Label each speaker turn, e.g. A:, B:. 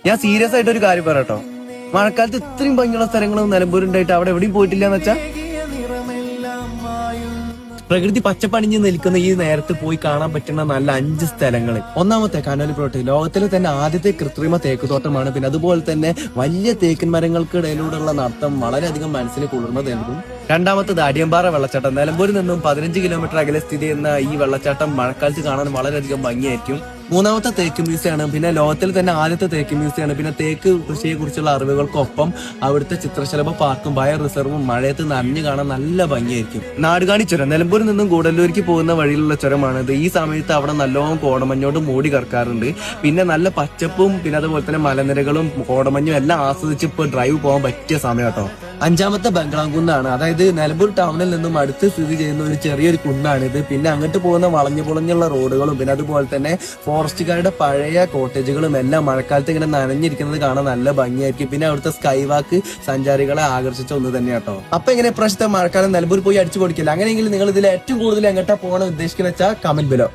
A: ഞാൻ സീരിയസ് ആയിട്ട് ഒരു കാര്യം പറയട്ടോ, മഴക്കാലത്ത് ഇത്രയും ഭംഗിയുള്ള സ്ഥലങ്ങളും നിലമ്പൂരുണ്ടായിട്ട് അവിടെ എവിടെയും പോയിട്ടില്ല എന്ന് വെച്ചാ പ്രകൃതി പച്ചപ്പണിഞ്ഞ് നിൽക്കുന്ന ഈ നേരത്ത് പോയി കാണാൻ പറ്റുന്ന നല്ല 5 സ്ഥലങ്ങൾ. ഒന്നാമത്തെ കനോലി പ്ലോട്ട്, ലോകത്തിലെ തന്നെ ആദ്യത്തെ കൃത്രിമ തേക്ക് തോട്ടമാണ്. പിന്നെ അതുപോലെ തന്നെ വലിയ തേക്കിൻ മരങ്ങൾക്കിടയിലൂടെയുള്ള നടത്തം വളരെയധികം മനസ്സിന് കുളിർമ നൽകും. രണ്ടാമത്തത് അടിയമ്പാറ വെള്ളച്ചാട്ടം. നിലമ്പൂരിൽ നിന്നും 15 കിലോമീറ്റർ അകലെ സ്ഥിതി ചെയ്യുന്ന ഈ വെള്ളച്ചാട്ടം മഴക്കാലത്ത് കാണാൻ വളരെയധികം ഭംഗിയായിരിക്കും. മൂന്നാമത്തെ തേക്ക് മ്യൂസിയമാണ്. പിന്നെ ലോകത്തിൽ തന്നെ ആദ്യത്തെ തേക്ക് മ്യൂസിയമാണ്. പിന്നെ തേക്ക് കൃഷിയെ കുറിച്ചുള്ള അറിവുകൾക്കൊപ്പം അവിടുത്തെ ചിത്രശലഭ പാർക്കും ബയോ റിസർവും മഴയത്ത് നനഞ്ഞു കാണാൻ നല്ല ഭംഗിയായിരിക്കും. നാടുകാണി ചുരം, നിലമ്പൂരിൽ നിന്നും ഗൂഡല്ലൂർക്ക് പോകുന്ന വഴിയിലുള്ള ചുരമാണിത്. ഈ സമയത്ത് അവിടെ നല്ലോണം കോടമഞ്ഞോട് മൂടി കിടക്കാറുണ്ട്. പിന്നെ നല്ല പച്ചപ്പും പിന്നെ അതുപോലെ തന്നെ മലനിരകളും കോടമഞ്ഞും എല്ലാം ആസ്വദിച്ച് ഇപ്പൊ ഡ്രൈവ് പോകാൻ പറ്റിയ സമയം കേട്ടോ. അഞ്ചാമത്തെ ബംഗ്ലാംകുന്നാണ്. അതായത് നിലമ്പൂർ ടൗണിൽ നിന്നും അടുത്ത് സ്ഥിതി ചെയ്യുന്ന ഒരു ചെറിയൊരു കുന്നാണിത്. പിന്നെ അങ്ങോട്ട് പോകുന്ന വളഞ്ഞു പൊളഞ്ഞുള്ള റോഡുകളും പിന്നെ അതുപോലെ തന്നെ ഫോറസ്റ്റുകാരുടെ പഴയ കോട്ടേജുകളും എല്ലാം മഴക്കാലത്ത് ഇങ്ങനെ നനഞ്ഞിരിക്കുന്നത് കാണാൻ നല്ല ഭംഗിയായിരിക്കും. പിന്നെ അവിടുത്തെ സ്കൈ വാക്ക് സഞ്ചാരികളെ ആകർഷിച്ച ഒന്ന് തന്നെ കേട്ടോ. അപ്പൊ എങ്ങനെ ഇപ്രാവശ്യത്തെ മഴക്കാലം നിലമ്പൂർ പോയി അടിച്ചു പൊടിക്കില്ല? അങ്ങനെയെങ്കിൽ നിങ്ങൾ ഇതിൽ ഏറ്റവും കൂടുതൽ എങ്ങോട്ടാ പോകണം ഉദ്ദേശിക്കുന്ന വെച്ചാൽ കമന്റ് ബിലോ.